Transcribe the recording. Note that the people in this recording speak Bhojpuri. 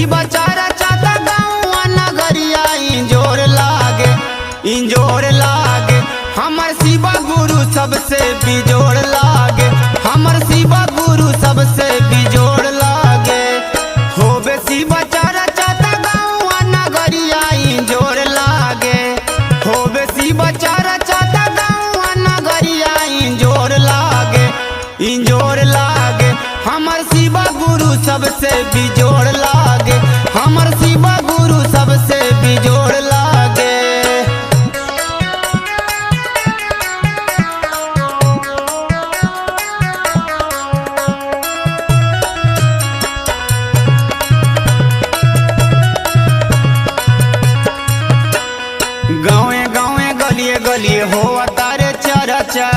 शिवा चारा चाता गाँव नगरिया इंजोर लागे हमर शिवा गुरु सबसे बिजोड़ लागे, हमर शिवा गुरु सबसे बिजोड़ लागे। होबे शिवा चारा चाता गाँव नगरिया इंजोर लागे, होबे शिवा चारा चाता गाँव नगरिया इंजोर लागे हमर शिवा गुरु सबसे बिजोड़ लागे, हमर शिवा गुरु सबसे बिजोड़ लागे। गाँवे गाँवे गलिए गलिए हो तारे चर्चा,